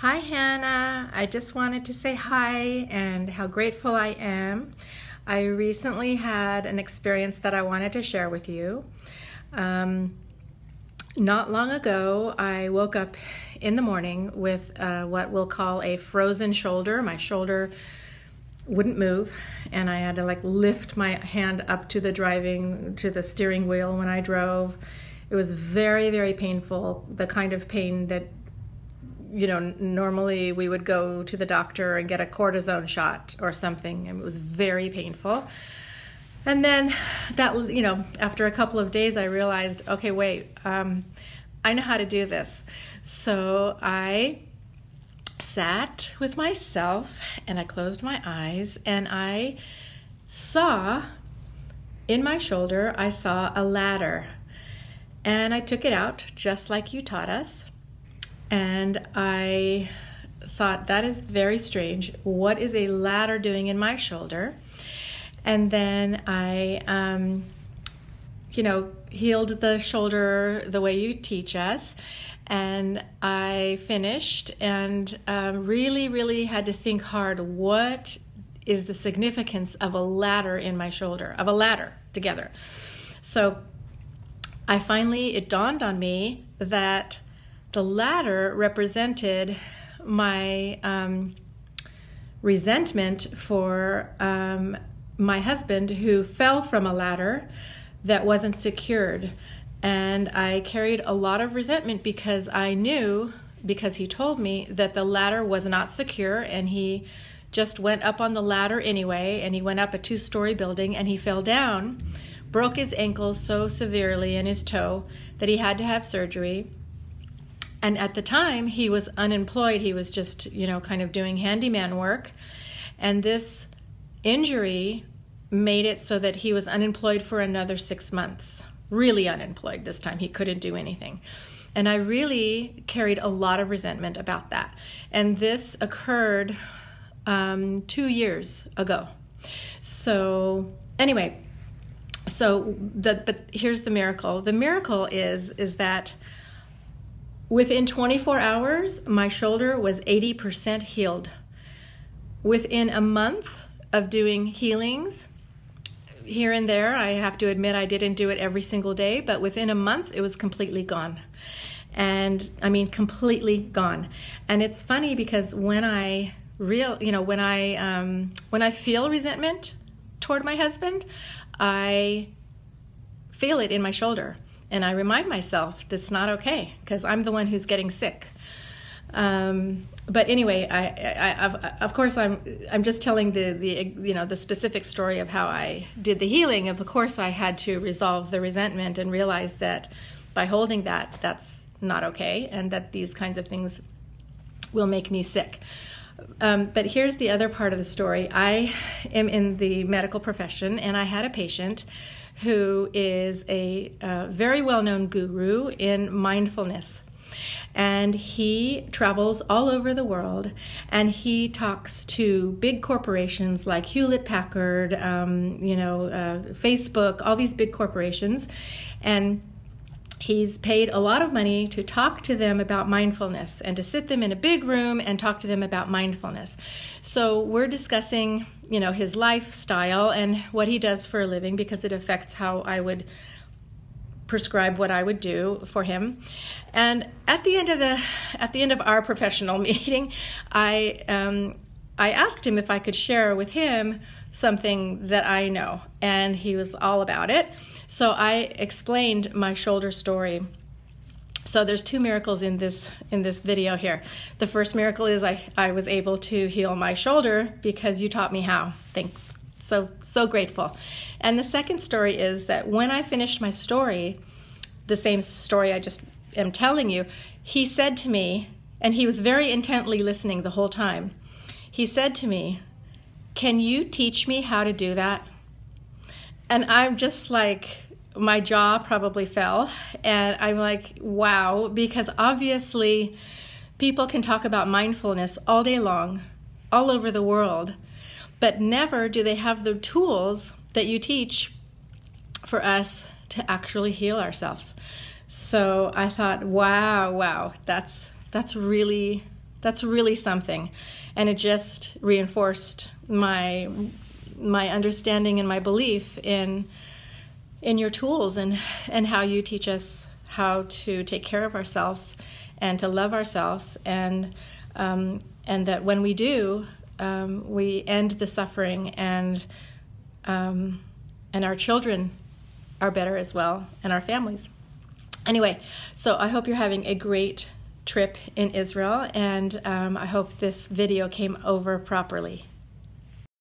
Hi, Hannah. I just wanted to say hi and how grateful I am. I recently had an experience that I wanted to share with you. Not long ago, I woke up in the morning with what we'll call a frozen shoulder. My shoulder wouldn't move, and I had to lift my hand up to the steering wheel when I drove. It was very, very painful, the kind of pain that normally we would go to the doctor and get a cortisone shot or something. It was very painful. And then after a couple of days, I realized, okay, wait, I know how to do this. So I sat with myself and I closed my eyes and I saw in my shoulder, I saw a ladder. And I took it out just like you taught us. And I thought, that is very strange. What is a ladder doing in my shoulder? And then I, healed the shoulder the way you teach us. And I finished and really, really had to think hard. What is the significance of a ladder in my shoulder, of a ladder together? So it dawned on me that the ladder represented my resentment for my husband, who fell from a ladder that wasn't secured. And I carried a lot of resentment because I knew, because he told me, that the ladder was not secure, and he just went up on the ladder anyway, and he went up a 2-story building and he fell down, broke his ankle so severely and his toe that he had to have surgery. And at the time, he was unemployed. He was just, kind of doing handyman work. And this injury made it so that he was unemployed for another 6 months. Really unemployed this time. He couldn't do anything. And I really carried a lot of resentment about that. And this occurred 2 years ago. So anyway, but here's the miracle. The miracle is that within 24 hours, my shoulder was 80% healed. Within a month of doing healings, here and there, I have to admit I didn't do it every single day, but within a month, it was completely gone. And I mean, completely gone. And it's funny because when I feel resentment toward my husband, I feel it in my shoulder. And I remind myself that's not okay because I'm the one who's getting sick. But anyway, of course I'm just telling the specific story of how I did the healing. Of course, I had to resolve the resentment and realize that by holding that's not okay, and that these kinds of things will make me sick. But here's the other part of the story. I am in the medical profession, and I had a patient who is a very well-known guru in mindfulness. And he travels all over the world, and he talks to big corporations like Hewlett-Packard, Facebook, all these big corporations. And he's paid a lot of money to talk to them about mindfulness and to sit them in a big room and talk to them about mindfulness. So we're discussing, his lifestyle and what he does for a living, because it affects how I would prescribe what I would do for him. And at the end of our professional meeting, I asked him if I could share with him something that I know, and he was all about it. So I explained my shoulder story. So there's 2 miracles in this video here. The first miracle is I was able to heal my shoulder because you taught me how. So grateful. And the second story is that when I finished my story, the same story I just am telling you, he said to me, and he was very intently listening the whole time, he said to me, "Can you teach me how to do that?" And I'm just like, my jaw probably fell, and I'm like, wow, because obviously people can talk about mindfulness all day long, all over the world, but never do they have the tools that you teach for us to actually heal ourselves. So I thought, wow, that's That's really something. And it just reinforced my understanding and my belief in your tools and how you teach us how to take care of ourselves and to love ourselves, and that when we do, we end the suffering, and our children are better as well, and our families. Anyway, so I hope you're having a great trip in Israel, and I hope this video came over properly.